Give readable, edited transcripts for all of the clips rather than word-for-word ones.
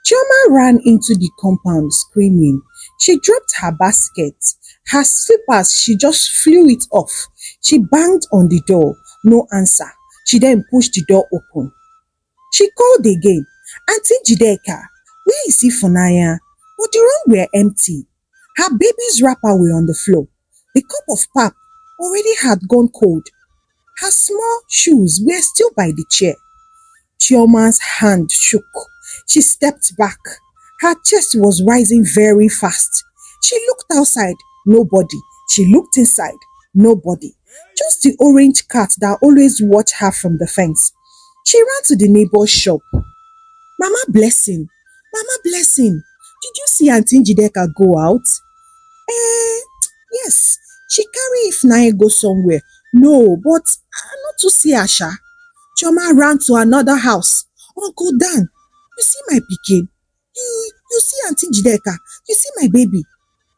Chama ran into the compound screaming. She dropped her basket. Her slippers, she just flew it off. She banged on the door. No answer. She then pushed the door open. She called again. Auntie Jideka, where is Ifunanya? But the room were empty. Her baby's wrapper were on the floor. The cup of pap already had gone cold. Her small shoes were still by the chair. Chioma's hand shook. She stepped back. Her chest was rising very fast. She looked outside. Nobody. She looked inside. Nobody. Just the orange cat that always watched her from the fence. She ran to the neighbor's shop. Mama Blessing, Mama Blessing, did you see Auntie Jideka go out? Eh, yes, she carry Ifunanya go somewhere. No, but I not to see Asha. Choma ran to another house. Uncle Dan, you see my pikin? You see Auntie Jideka? You see my baby?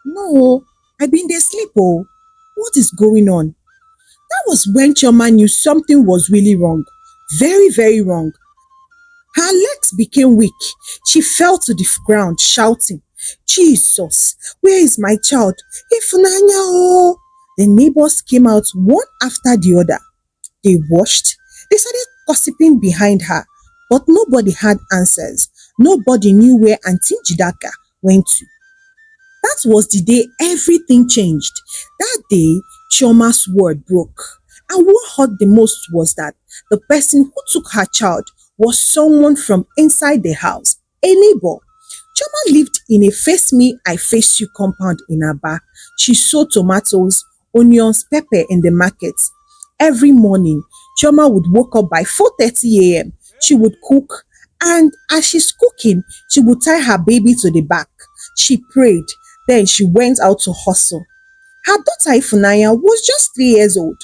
No, I been there sleep oh. What is going on? That was when Choma knew something was really wrong. Very, very wrong. Her legs became weak. She fell to the ground shouting, Jesus, where is my child? Ifunanya oh! The neighbors came out one after the other. They watched. They started gossiping behind her, but nobody had answers. Nobody knew where Auntie Jideka went to. That was the day everything changed. That day, Chioma's word broke. And what hurt the most was that the person who took her child was someone from inside the house, a neighbor. Chioma lived in a face me, I face you compound in Aba. She sold tomatoes, onions, pepper in the market. Every morning, Chioma would wake up by 4:30 a.m. She would cook, and as she's cooking, she would tie her baby to the back. She prayed, then she went out to hustle. Her daughter Ifunanya was just 3 years old.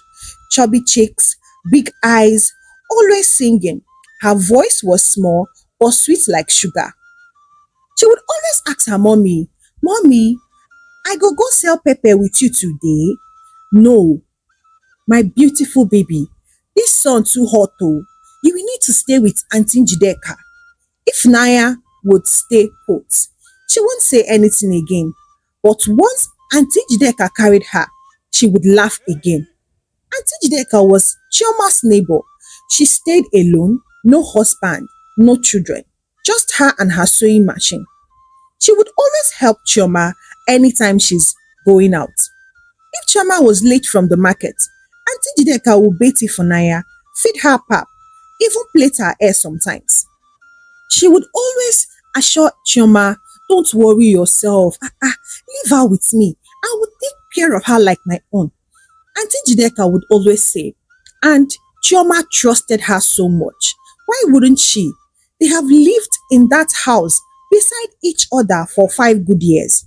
Chubby cheeks, big eyes, always singing. Her voice was small but sweet like sugar. She would always ask her mommy, Mommy, I go sell pepper with you today? No, my beautiful baby, this sun too hot oh. You will need to stay with Auntie Jideka. If Naya would stay put, she won't say anything again. But once Auntie Jideka carried her, she would laugh again. Auntie Jideka was Chioma's neighbor. She stayed alone, no husband, no children, just her and her sewing machine. She would always help Chioma anytime she's going out. If Chioma was late from the market, Auntie Jideka would bathe Ifunanya, feed her pap, even plait her hair sometimes. She would always assure Chioma, don't worry yourself, leave her with me. I will take care of her like my own. Auntie Jideka would always say, and Chioma trusted her so much. Why wouldn't she? They have lived in that house beside each other for 5 good years.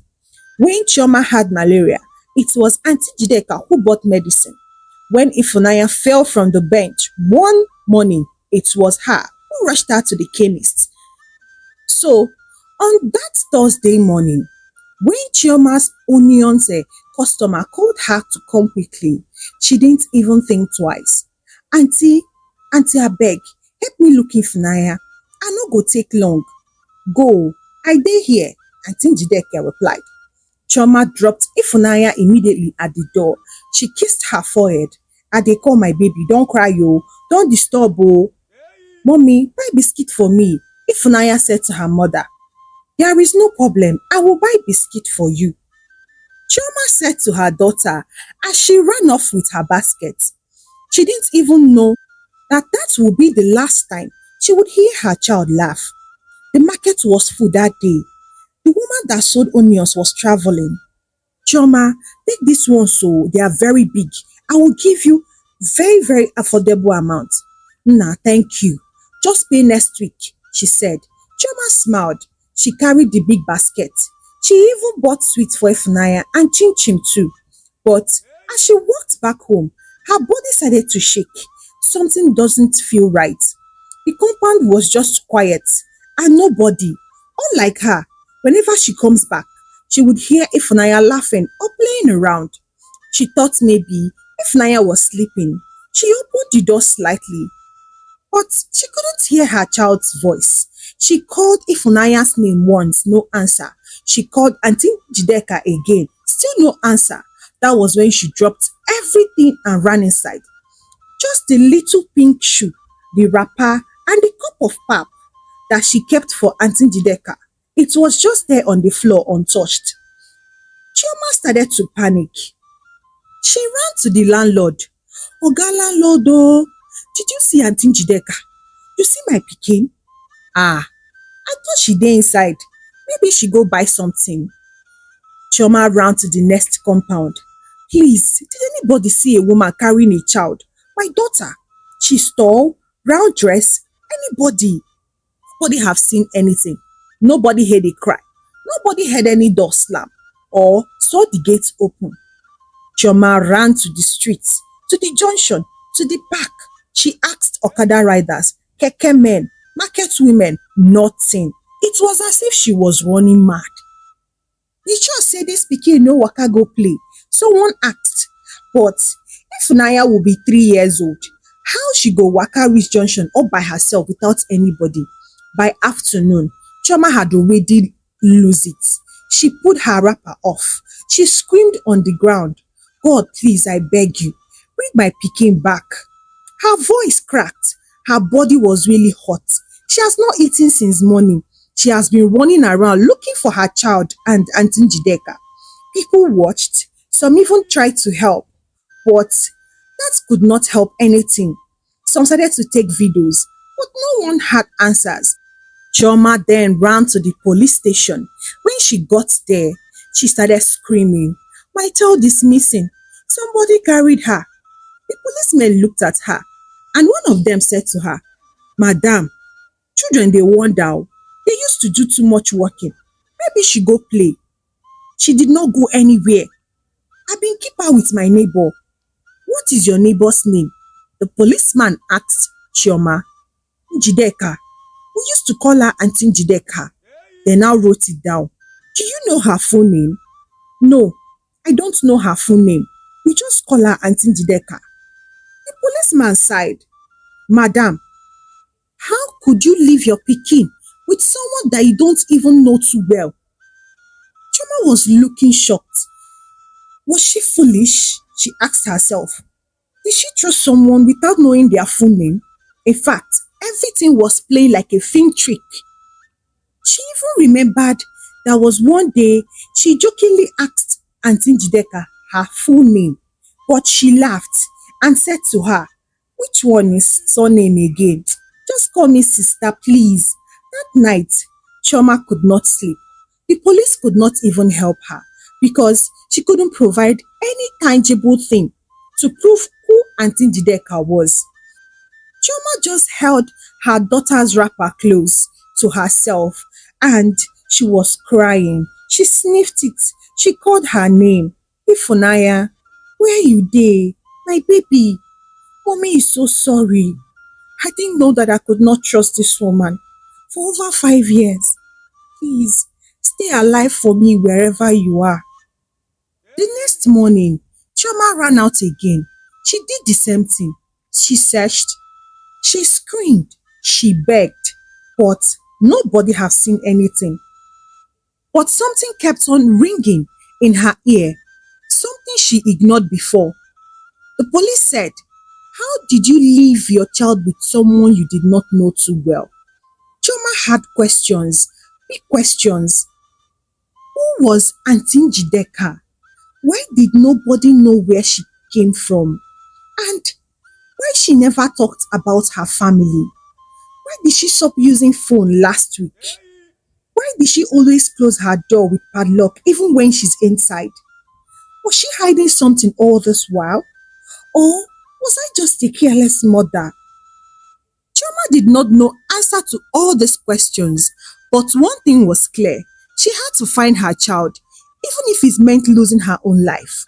When Chioma had malaria, it was Auntie Jideka who bought medicine. When Ifunanya fell from the bench one morning, it was her who rushed her to the chemist. So, on that Thursday morning, when Chioma's onions customer called her to come quickly, she didn't even think twice. Auntie abeg, help me look Ifunanya. I no go take long. Go, I dey here, Auntie Jideka replied. Chioma dropped Ifunanya immediately at the door. She kissed her forehead. I dey call my baby, don't cry oh, don't disturb oh. Mommy, buy biscuit for me, Ifunanya said to her mother. There is no problem, I will buy biscuit for you, Chioma said to her daughter as she ran off with her basket. She didn't even know that would be the last time she would hear her child laugh. The market was full that day. The woman that sold onions was traveling. Chioma, take this one so they are very big. I will give you very, very affordable amount. Nah, thank you. Just pay next week, she said. Chioma smiled. She carried the big basket. She even bought sweets for Ifunanya and chin chin too. But as she walked back home, her body started to shake. Something doesn't feel right. The compound was just quiet and nobody. Unlike her, whenever she comes back, she would hear Ifunanya laughing or playing around. She thought maybe Ifunanya was sleeping. She opened the door slightly. but she couldn't hear her child's voice. She called Ifunaya's name once, no answer. She called Auntie Jideka again, still no answer. That was when she dropped everything and ran inside. Just the little pink shoe, the wrapper, and the cup of pap that she kept for Auntie Jideka. It was just there on the floor untouched. Chioma started to panic. She ran to the landlord. Oga landlord oh, did you see Auntie Jideka? You see my pikin? Ah, I thought she dey inside. Maybe she go buy something. Chioma ran to the next compound. Please, did anybody see a woman carrying a child? My daughter. She's tall, brown dress. Anybody? Nobody have seen anything. Nobody heard a cry. Nobody heard any door slam or saw the gate open. Chioma ran to the streets, to the junction, to the park. She asked Okada riders, keke men, market women, nothing. It was as if she was running mad. You sure say this pikin no waka go play? Someone asked. But if Naya will be 3 years old, how she go waka reach junction all by herself without anybody? By afternoon, Chioma had already lose it. She put her wrapper off. She screamed on the ground. God, please, I beg you, bring my pikin back. Her voice cracked. Her body was really hot. She has not eaten since morning. She has been running around looking for her child and Auntie Jideka. People watched. Some even tried to help. But that could not help anything. Some started to take videos, but no one had answers. Chioma then ran to the police station. When she got there, she started screaming, my child is missing. Somebody carried her. The policemen looked at her and one of them said to her, Madam, children dey wonder oo. They used to do too much working. Maybe she go play. She did not go anywhere. I been keep her with my neighbor. What is your neighbor's name? The policeman asked Chioma. Jideka. We used to call her Auntie Jideka. They now wrote it down. Do you know her full name? No, I don't know her full name. We just call her Auntie Jideka. The policeman sighed. Madam, how could you leave your pikin with someone that you don't even know too well? Chioma was looking shocked. Was she foolish? She asked herself. Did she trust someone without knowing their full name? In fact, everything was playing like a film trick. She even remembered there was one day she jokingly asked Auntie Jideka her full name, but she laughed and said to her, which one is surname again? Just call me sister, please. That night, Chioma could not sleep. The police could not even help her because she couldn't provide any tangible thing to prove who Auntie Jideka was. Chioma just held her daughter's wrapper close to herself and she was crying. She sniffed it. She called her name. Ifunaya, where you dey? My baby. Mommy is so sorry. I didn't know that I could not trust this woman for over 5 years. Please, stay alive for me wherever you are. The next morning, Chioma ran out again. She did the same thing. She searched. She screamed. She begged. But nobody had seen anything. But something kept on ringing in her ear. Something she ignored before. The police said, how did you leave your child with someone you did not know too well? Chioma had questions, big questions. Who was Auntie Jideka? Why did nobody know where she came from? And why she never talked about her family? Why did she stop using phone last week? Why did she always close her door with padlock even when she's inside? Was she hiding something all this while? Or was I just a careless mother? Chioma did not know answer to all these questions, but one thing was clear. She had to find her child, even if it meant losing her own life.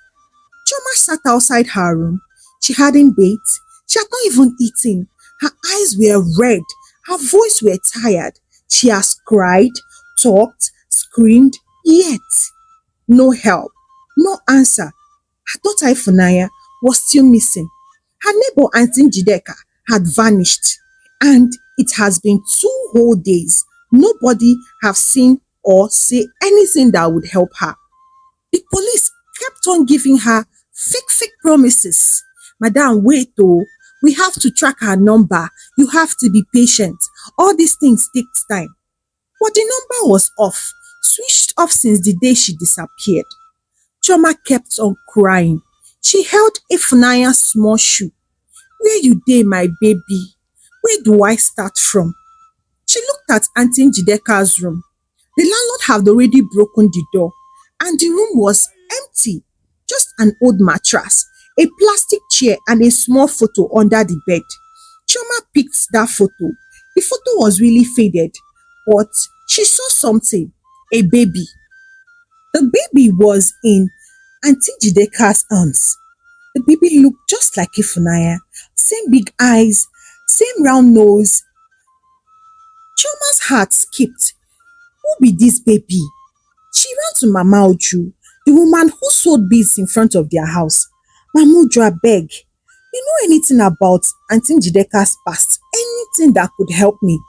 Chioma sat outside her room. She hadn't bathed. She had not even eaten. Her eyes were red. Her voice were tired. She has cried, talked, screamed, yet no help, no answer. Her daughter Ifunaya was still missing. Her neighbor Auntie Jideka had vanished. and it has been 2 whole days. Nobody have seen or say anything that would help her. The police kept on giving her fake promises. Madam, wait oh, we have to track her number. You have to be patient. All these things takes time. But the number was off, switched off since the day she disappeared. Chama kept on crying. She held Ifunaya's small shoe. Where you dey, my baby? Where do I start from? She looked at Aunty Njideka's room. The landlord had already broken the door and the room was empty. Just an old mattress, a plastic chair and a small photo under the bed. Choma picked that photo. The photo was really faded, but she saw something, a baby. The baby was in Aunty Njideka's arms. The baby looked just like Ifunaya. Same big eyes, same round nose. Choma's heart skipped. Who be this baby? She ran to Mama Uju, the woman who sold beads in front of their house. Mama Uju, abeg, you know anything about Aunty Njideka's past? Anything that could help me?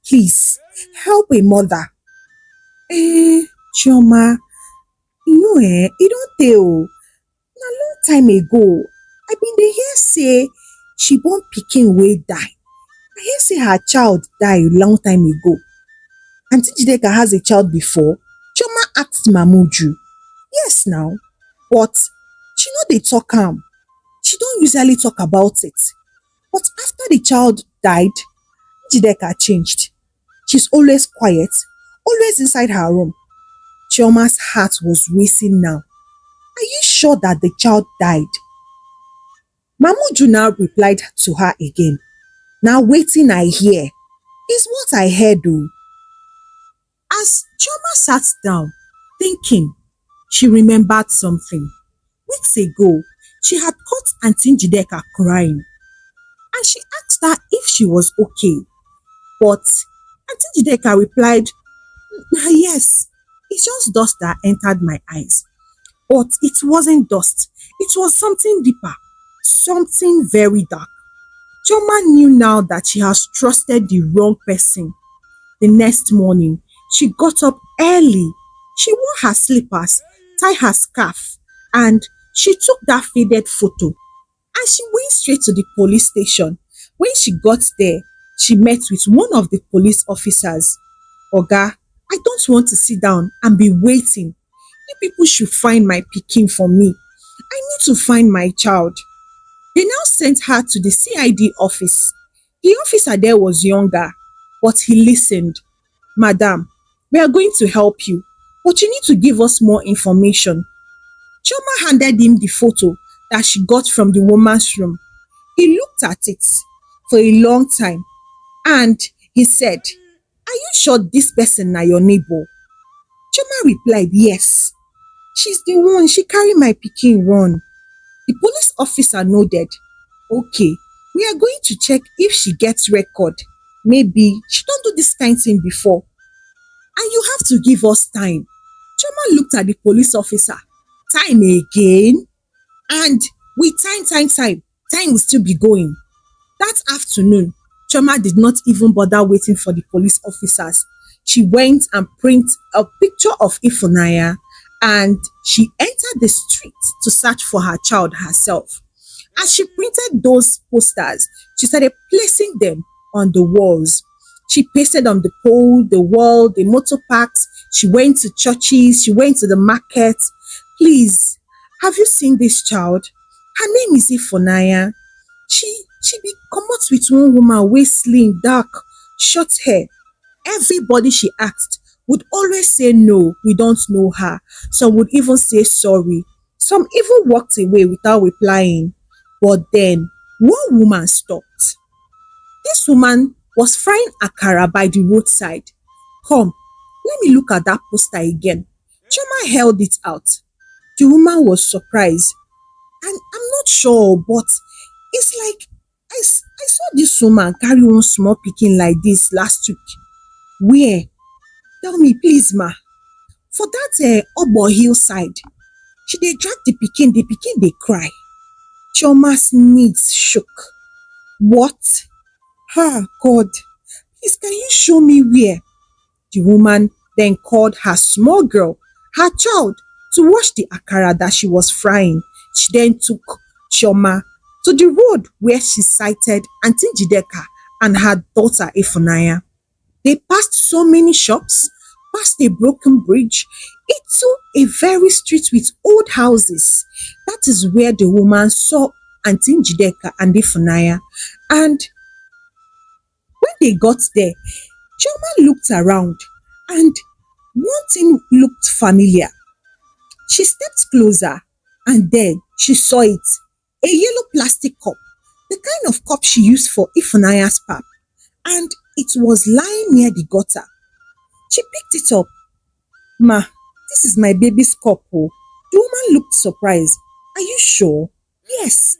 Please, help a mother. Chioma, you know e don tey oo. Na long time ago. I bin dey hear say she born pikin wey die. I hear say her child die long time ago. Aunty Njideka has a child before? Chioma asked Mama Uju. Yes now, but she no dey talk am. She don't usually talk about it. But after the child died, Njideka changed. She's always quiet, always inside her room. Chioma's heart was racing now. Are you sure that the child died? Mama Uju now replied to her again. Now waiting I hear is what I heard oo. As Chioma sat down, thinking, she remembered something. Weeks ago, she had caught Aunty Njideka crying and she asked her if she was okay. But Aunty Njideka replied, yes, it's just dust that entered my eyes. But it wasn't dust, it was something deeper, something very dark. Chioma knew now that she has trusted the wrong person. The next morning, she got up early. She wore her slippers, tied her scarf, and she took that faded photo. And she went straight to the police station. When she got there, she met with one of the police officers. Oga, I don't want to sit down and be waiting. You people should find my pikin for me. I need to find my child. They now sent her to the CID office. The officer there was younger, but he listened. Madam, we are going to help you, but you need to give us more information. Chioma handed him the photo that she got from the woman's room. He looked at it for a long time and he said, are you sure this person na your neighbor? Chioma replied, yes. She's the one, she carry my pikin run. The police officer nodded. Okay, we are going to check if she gets record. Maybe she don't do this kind thing before. And you have to give us time. Chioma looked at the police officer. Time again? And with time will still be going. That afternoon, Chioma did not even bother waiting for the police officers. She went and printed a picture of Ifunaya and she entered the street to search for her child herself. As she printed those posters, she started placing them on the walls. She pasted on the pole, the wall, the motor parks. She went to churches, she went to the market. Please, have you seen this child? Her name is Ifunaya. She be comot with one woman wey slim, dark, short hair. Everybody she asked would always say no, we don't know her. Some would even say sorry. Some even walked away without replying. But then one woman stopped. This woman was frying akara by the roadside. Come, let me look at that poster again. Choma held it out. The woman was surprised. And I'm not sure, but it's like I saw this woman carry one small pikin like this last week. Where? Tell me please ma. For that Obo hillside. She dey drag the pikin dey cry. Chioma's knees shook. What? Ah, God, please can you show me where? The woman then called her small girl, her child, to wash the akara that she was frying. She then took Chama to the road where she sighted Auntie Jideka and her daughter Ifunanya. They passed so many shops, past a broken bridge, into a very street with old houses. That is where the woman saw Auntie Jideka and Ifunanya. And when they got there, Choma looked around and one thing looked familiar. She stepped closer and then she saw it. A yellow plastic cup, the kind of cup she used for Ifunaya's pap, and it was lying near the gutter. She picked it up. Ma, this is my baby's cup. Oh. The woman looked surprised. Are you sure? Yes,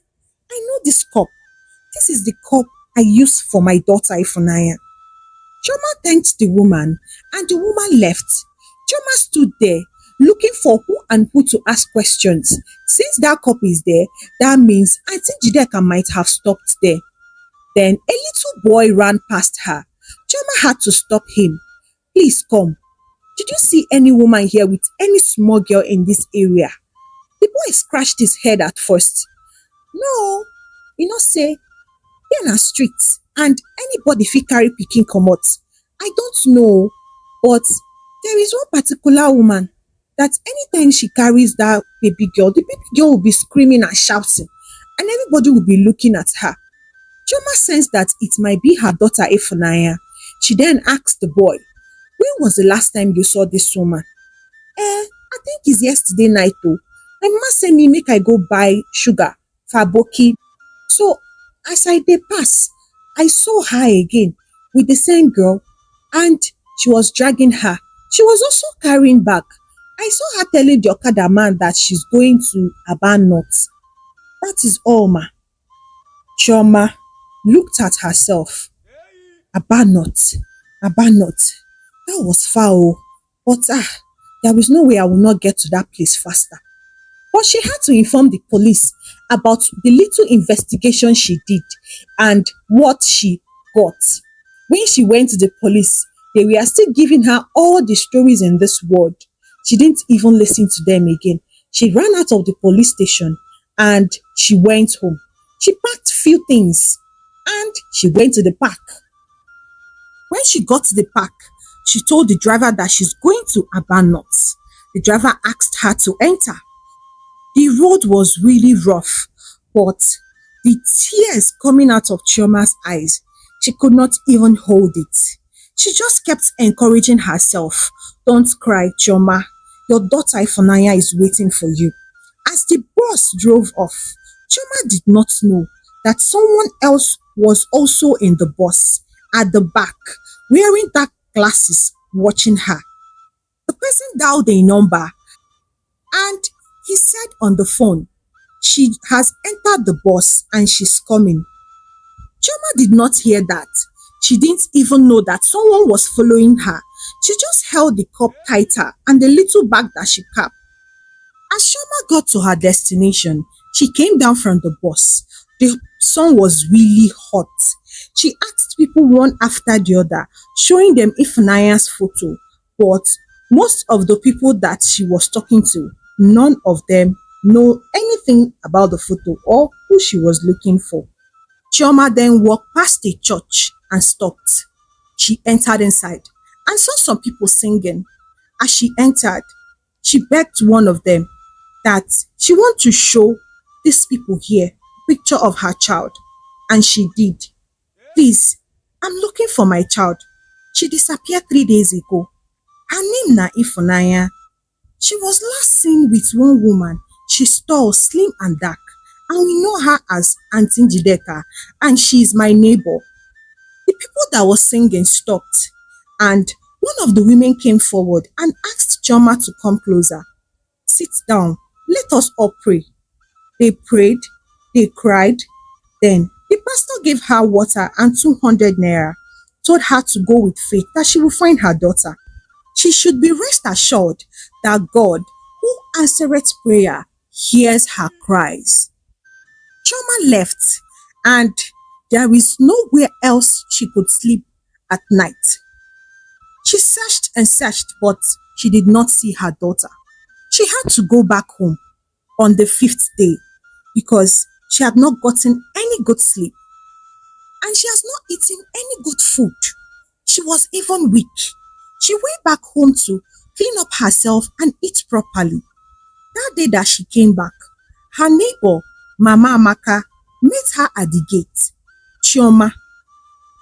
I know this cup. This is the cup I use for my daughter Ifunaya. Choma thanked the woman and the woman left. Choma stood there looking for who and who to ask questions. Since that cup is there, that means Auntie Jideka might have stopped there. Then a little boy ran past her. Choma had to stop him. Please come. Did you see any woman here with any small girl in this area? The boy scratched his head at first. No, say here na street and anybody fit carry pikin comot. I don't know, but there is one particular woman that anytime she carries that baby girl, the baby girl will be screaming and shouting and everybody will be looking at her. Choma sensed that it might be her daughter Ifunanya. She then asked the boy, when was the last time you saw this woman? I think it's yesterday night though. My mama send me make I go buy sugar for aboki. So as I dey pass, I saw her again with the same girl and she was dragging her. She was also carrying bag. I saw her telling the Okada man that she's going to Aba North. That is all, ma. Choma looked at herself. Aba North. Aba North. That was far, oh. But there is no way I will not get to that place faster. But she had to inform the police about the little investigation she did and what she got. When she went to the police, they were still giving her all the stories in this world. She didn't even listen to them again. She ran out of the police station and she went home. She packed few things and she went to the park. When she got to the park, she told the driver that she's going to Aba North. The driver asked her to enter. The road was really rough, but the tears coming out of Chioma's eyes, she could not even hold it. She just kept encouraging herself. Don't cry, Chioma. Your daughter Ifunanya is waiting for you. As the bus drove off, Chioma did not know that someone else was also in the bus at the back, wearing dark glasses, watching her. The person dialed a number and he said on the phone, she has entered the bus and she's coming. Chama did not hear that. She didn't even know that someone was following her. She just held the cup tighter and the little bag that she carried. As Chama got to her destination, she came down from the bus. The sun was really hot. She asked people one after the other, showing them Ifunaya's photo. But most of the people that she was talking to, none of them know anything about the photo or who she was looking for. Chioma then walked past a church and stopped. She entered inside and saw some people singing. As she entered, she begged one of them that she wanted to show these people here a picture of her child, and she did. Please, I'm looking for my child. She disappeared 3 days ago. Her name na Ifunanya. She was last seen with one woman. She's tall, slim and dark, and we know her as Auntie Jideka, and she is my neighbor. The people that was singing stopped, and one of the women came forward and asked Choma to come closer. Sit down, let us all pray. They prayed, they cried, then the pastor gave her water and 200 naira, told her to go with faith that she will find her daughter. She should be rest assured that God, who answereth prayer, hears her cries. Choma left and There is nowhere else she could sleep at night. She searched and searched, but she did not see her daughter. She had to go back home on the fifth day because she had not gotten any good sleep and she has not eaten any good food. She was even weak. She went back home to clean up herself and eat properly. That day that she came back, her neighbor, Mama Amaka, met her at the gate. Chama,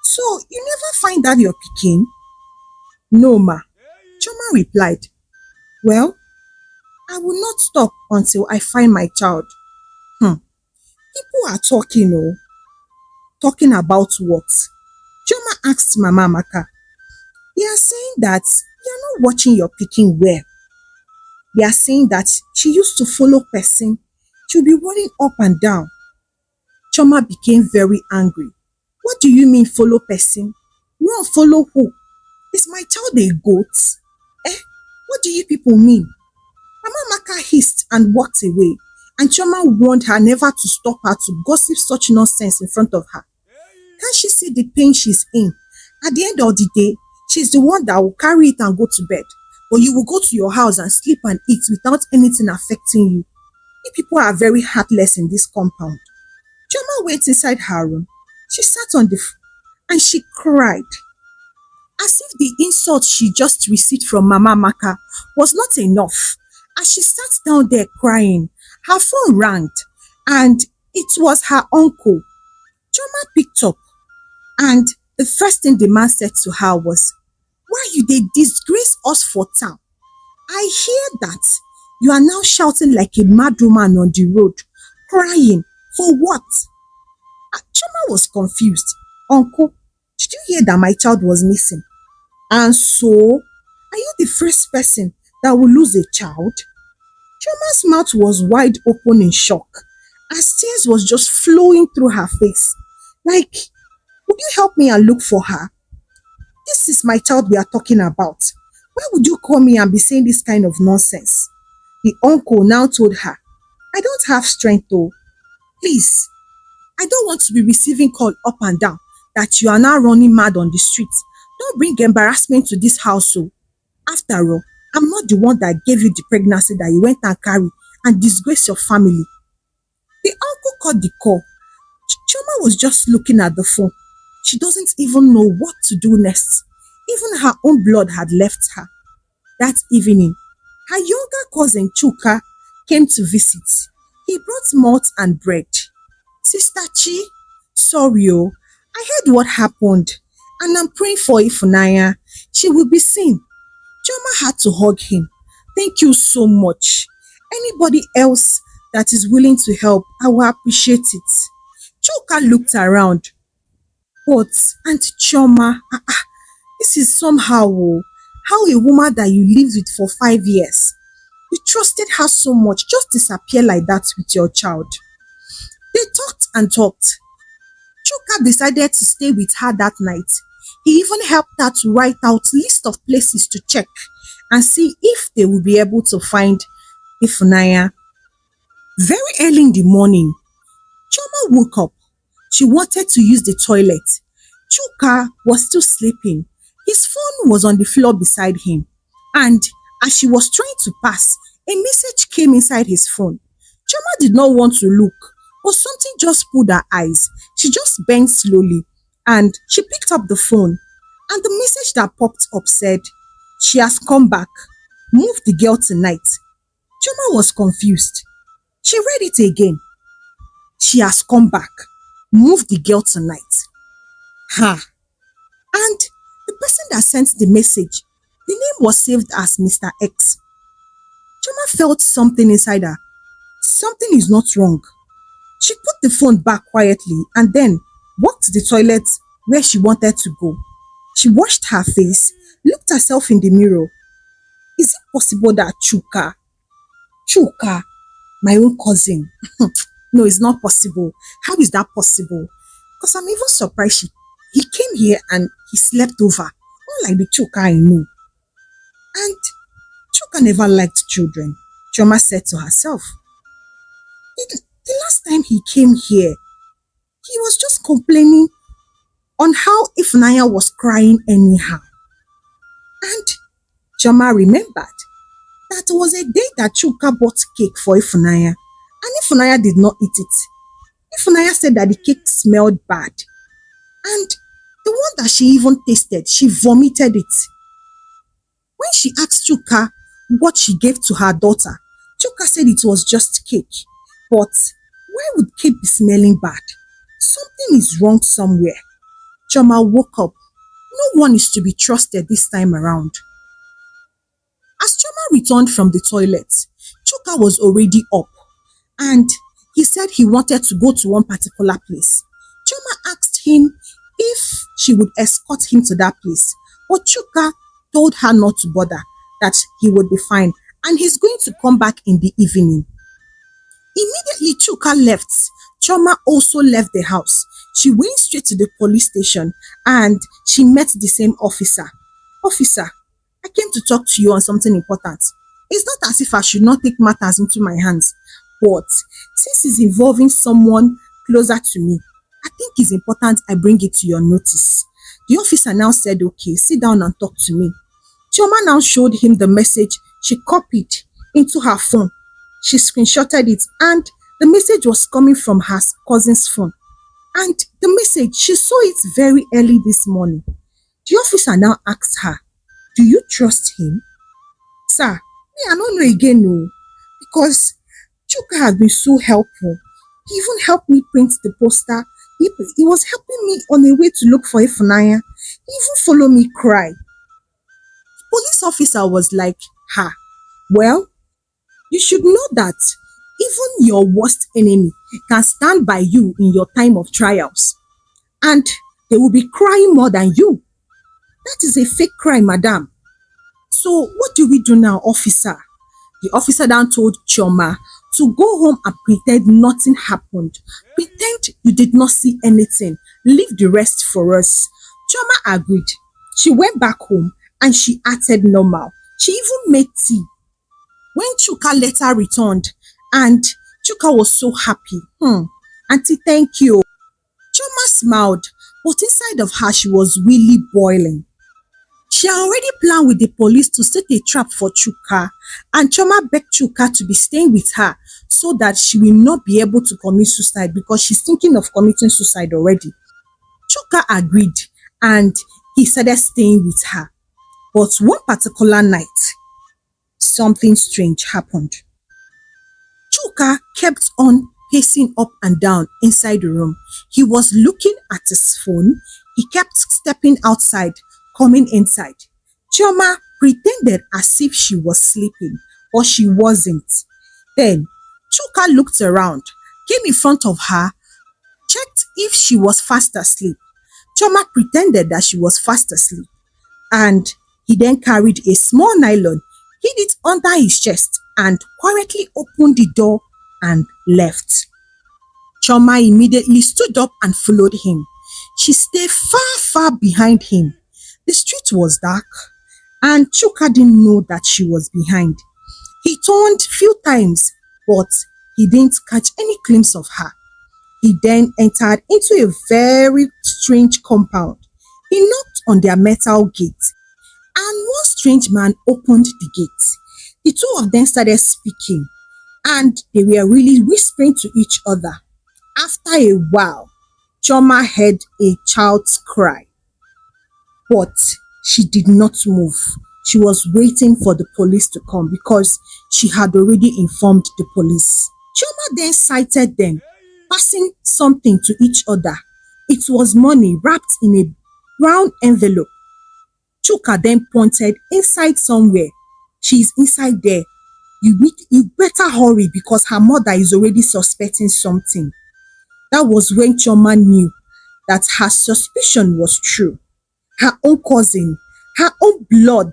so you never find out your pikin? No, ma. Chama replied, well, I will not stop until I find my child. People are talking, oh. Talking about what? Chama asked Mama Amaka. They are saying that you are not watching your pikin well. They are saying that she used to follow person. She'll be running up and down. Choma became very angry. What do you mean follow person? Run follow who? Is my child a goat? Eh? What do you people mean? Mama Maka hissed and walked away, and Choma warned her never to stop her to gossip such nonsense in front of her. Can't she see the pain she's in? At the end of the day, she's the one that will carry it and go to bed. But you will go to your house and sleep and eat without anything affecting you. You people are very heartless in this compound. Choma went inside her room. She sat on the floor and she cried. As if the insult she just received from Mama Maka was not enough. As she sat down there crying, her phone rang and it was her uncle. Choma picked up and the first thing the man said to her was, why you dey disgrace us for town? I hear that you are now shouting like a mad woman on the road, crying. For what? Choma was confused. Uncle, did you hear that my child was missing? And so, are you the first person that will lose a child? Choma's mouth was wide open in shock as tears was just flowing through her face. Like, would you help me and look for her? This is my child we are talking about. Why would you call me and be saying this kind of nonsense? The uncle now told her, I don't have strength though. Please, I don't want to be receiving call up and down that you are now running mad on the street. Don't bring embarrassment to this household. After all, I'm not the one that gave you the pregnancy that you went and carried and disgraced your family. The uncle cut the call. Choma was just looking at the phone. She doesn't even know what to do next. Even her own blood had left her. That evening, her younger cousin Chuka came to visit. He brought malt and bread. Sister Chi, sorry oh, I heard what happened and I'm praying for Ifunanya. She will be seen. Choma had to hug him. Thank you so much. Anybody else that is willing to help, I will appreciate it. Chuka looked around. But Auntie Choma, this is somehow oh, how a woman that you lived with for 5 years, you trusted her so much, just disappear like that with your child. They talked and talked. Chuka decided to stay with her that night. He even helped her to write out list of places to check and see if they will be able to find Ifunanya. Very early in the morning, Choma woke up. She wanted to use the toilet. Chuka was still sleeping. His phone was on the floor beside him. And as she was trying to pass, a message came inside his phone. Choma did not want to look, but something just pulled her eyes. She just bent slowly and she picked up the phone. And the message that popped up said, she has come back. Move the girl tonight. Choma was confused. She read it again. She has come back. Move the girl tonight. Ha! And the person that sent the message, the name was saved as Mr. X. Choma felt something inside her. Something is not wrong. She put the phone back quietly and then walked to the toilet where she wanted to go. She washed her face, looked herself in the mirror. Is it possible that Chuka, my own cousin? No, it's not possible. How is that possible? Because I'm even surprised he came here and he slept over, unlike the Chuka I know. And Chuka never liked children, Choma said to herself. The last time he came here, He was just complaining on how Ifunanya was crying anyhow. And Chama remembered that was a day that Chuka bought cake for Ifunanya, and Ifunanya did not eat it. Ifunanya said that the cake smelled bad, and the one that she even tasted, she vomited it. When she asked Chuka what she gave to her daughter, Chuka said it was just cake. But why would cake be smelling bad? Something is wrong somewhere. Chama woke up. No one is to be trusted this time around. As Chama returned from the toilet, Chuka was already up, and he said he wanted to go to one particular place. Chama asked him if she would escort him to that place, but Chuka told her not to bother, that he would be fine, and he's going to come back in the evening. Immediately Chuka left, Chama also left the house. She went straight to the police station and she met the same officer. Officer, I came to talk to you on something important. It's not as if I should not take matters into my hands, but since it's involving someone closer to me, I think it's important I bring it to your notice. The officer now said, okay, sit down and talk to me. Chama now showed him the message she copied into her phone. She screenshotted it, and the message was coming from her cousin's phone. And the message, she saw it very early this morning. The officer now asked her, do you trust him? Sir, me, I don't know again, no. Because Chuka has been so helpful. He even helped me print the poster. He was helping me on a way to look for Ifunanya. He even followed me cry. The police officer was like, ha, well, you should know that even your worst enemy can stand by you in your time of trials, and they will be crying more than you. That is a fake cry, madam. So what do we do now, officer? The officer then told Choma to go home and pretend nothing happened. Pretend you did not see anything. Leave the rest for us. Choma agreed. She went back home and she acted normal. She even made tea. When Chuka later returned, and Chuka was so happy. Auntie, thank you. Choma smiled, but inside of her, she was really boiling. She had already planned with the police to set a trap for Chuka, and Choma begged Chuka to be staying with her so that she will not be able to commit suicide because she's thinking of committing suicide already. Chuka agreed, and he started staying with her. But one particular night, something strange happened. Chuka kept on pacing up and down inside the room. He was looking at his phone. He kept stepping outside, coming inside. Choma pretended as if she was sleeping, but she wasn't. Then Chuka looked around, came in front of her, checked if she was fast asleep. Choma pretended that she was fast asleep, and he then carried a small nylon, hid it under his chest, and quietly opened the door and left. Choma immediately stood up and followed him. She stayed far behind him. The street was dark, and Chuka didn't know that she was behind. He turned few times, but he didn't catch any glimpse of her. He then entered into a very strange compound. He knocked on their metal gate, and one strange man opened the gate. The two of them started speaking, and they were really whispering to each other. After a while, Choma heard a child's cry, but she did not move. She was waiting for the police to come because she had already informed the police. Choma then sighted them passing something to each other. It was money wrapped in a brown envelope. Chuka then pointed inside somewhere. She's inside there. You better hurry because her mother is already suspecting something. That was when Choma knew that her suspicion was true. Her own cousin, her own blood,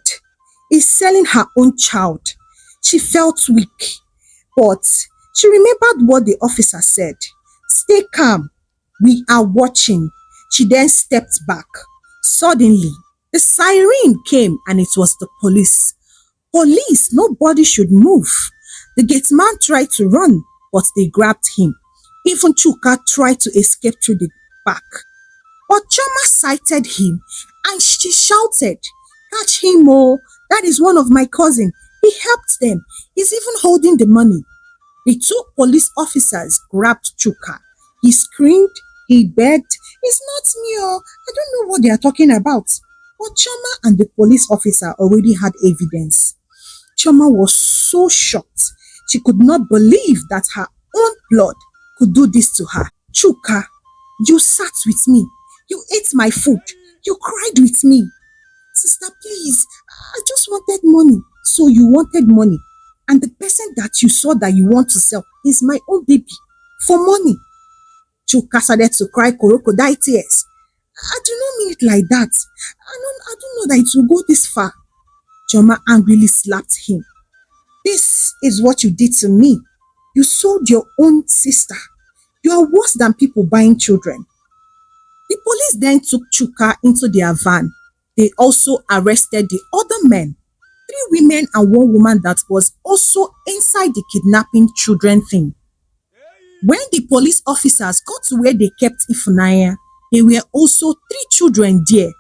is selling her own child. She felt weak, but she remembered what the officer said. Stay calm. We are watching. She then stepped back. Suddenly, the siren came and it was the police. Police, nobody should move. The gate man tried to run, but they grabbed him. Even Chuka tried to escape through the back. But Chama sighted him and she shouted, "Catch him, oh! That is one of my cousin. He helped them. He's even holding the money." The two police officers grabbed Chuka. He screamed, he begged, "It's not me, oh! I don't know what they are talking about." But Chama and the police officer already had evidence. Chama was so shocked. She could not believe that her own blood could do this to her. "Chuka, you sat with me. You ate my food. You cried with me." "Sister, please, I just wanted money." "So you wanted money, and the person that you saw that you want to sell is my own baby for money?" Chuka started to cry crocodile tears. "I do not mean it like that. I don't know that it will go this far." Chama angrily slapped him. "This is what you did to me. You sold your own sister. You are worse than people buying children." The police then took Chuka into their van. They also arrested the other men, 3 women and 1 woman that was also inside the kidnapping children thing. When the police officers got to where they kept Ifunanya, there were also 3 children there,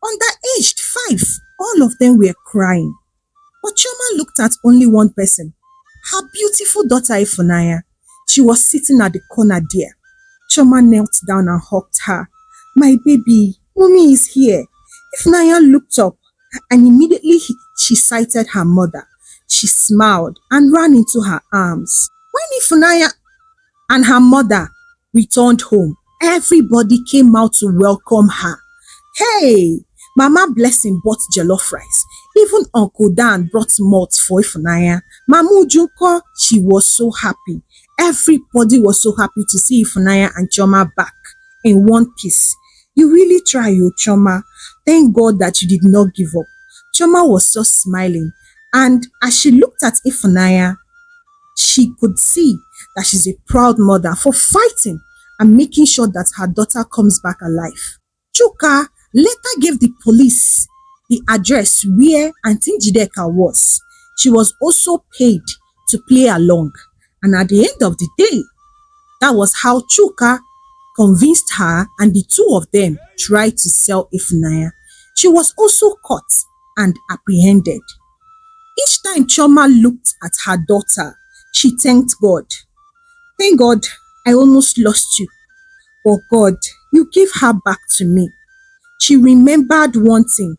underaged 5. All of them were crying. But Chama looked at only one person, her beautiful daughter Ifunanya. She was sitting at the corner there. Chama knelt down and hugged her. "My baby, mommy is here." Ifunanya looked up and immediately she sighted her mother. She smiled and ran into her arms. When Ifunanya and her mother returned home, everybody came out to welcome her. Hey, Mama Blessing bought jollof rice. Even Uncle Dan brought malt for Ifunanya. Mama Ujunko, she was so happy. Everybody was so happy to see Ifunanya and Chama back in one piece. "You really try, your Chama. Thank God that you did not give up." Chama was just smiling, and as she looked at Ifunanya, she could see that she's a proud mother for fighting and making sure that her daughter comes back alive. Chuka later gave the police the address where Auntie Njideka was. She was also paid to play along, and at the end of the day, that was how Chuka convinced her and the 2 of them tried to sell Ifunanya. She was also caught and apprehended. Each time Chama looked at her daughter, she thanked God. "Thank God, I almost lost you. But God, you gave her back to me." She remembered one thing: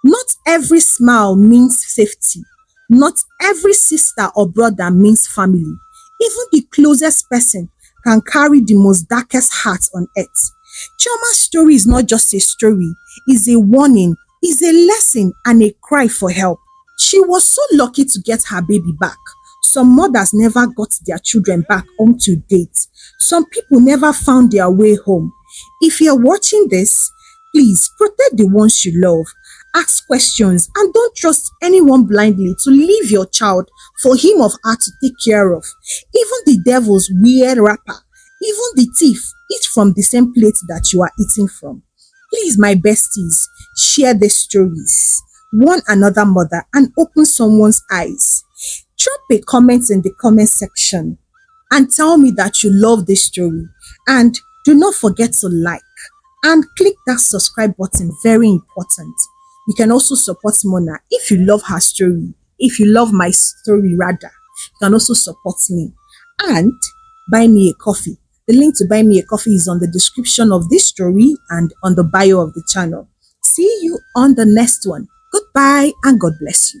not every smile means safety. Not every sister or brother means family. Even the closest person can carry the most darkest heart on earth. Chama's story is not just a story, it's a warning, it's a lesson and a cry for help. She was so lucky to get her baby back. Some mothers never got their children back home to date. Some people never found their way home. If you're watching this, please protect the ones you love. Ask questions and don't trust anyone blindly to leave your child for him or her to take care of. Even the devil's weird rapper, even the thief eat from the same plate that you are eating from. Please, my besties, share these stories, warn another mother and open someone's eyes. Drop a comment in the comment section and tell me that you love this story. And do not forget to like and click that subscribe button, very important. You can also support Mona if you love her story. If you love my story rather, you can also support me and buy me a coffee. The link to buy me a coffee is on the description of this story and on the bio of the channel. See you on the next one. Goodbye and God bless you.